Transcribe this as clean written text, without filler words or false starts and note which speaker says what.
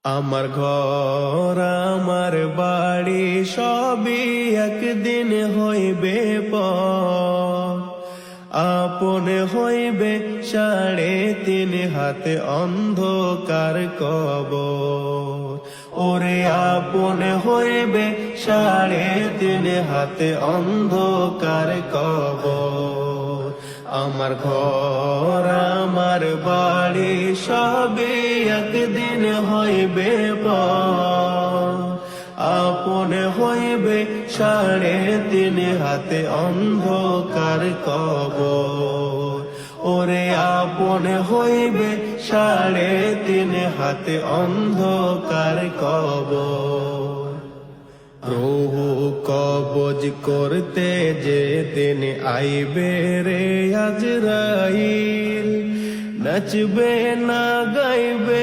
Speaker 1: আমার ঘর আমার বাড়ি সবই একদিন হইবে পর, আপন হইবে 3.5 হাতে অন্ধকার কবর। ওরে আপন হইবে 3.5 হাতে অন্ধকার কবর। আমার ঘর আমার বাড়ি সবই একদিন হইবে পর, আপন হইবে 3.5 হাতে অন্ধকার কবর। ওরে আপন হইবে 3.5 হাতে অন্ধকার কবর। রুহু কবজ করতে যেদিন আইবে রে আজরাইল, নাচবে না গাইবে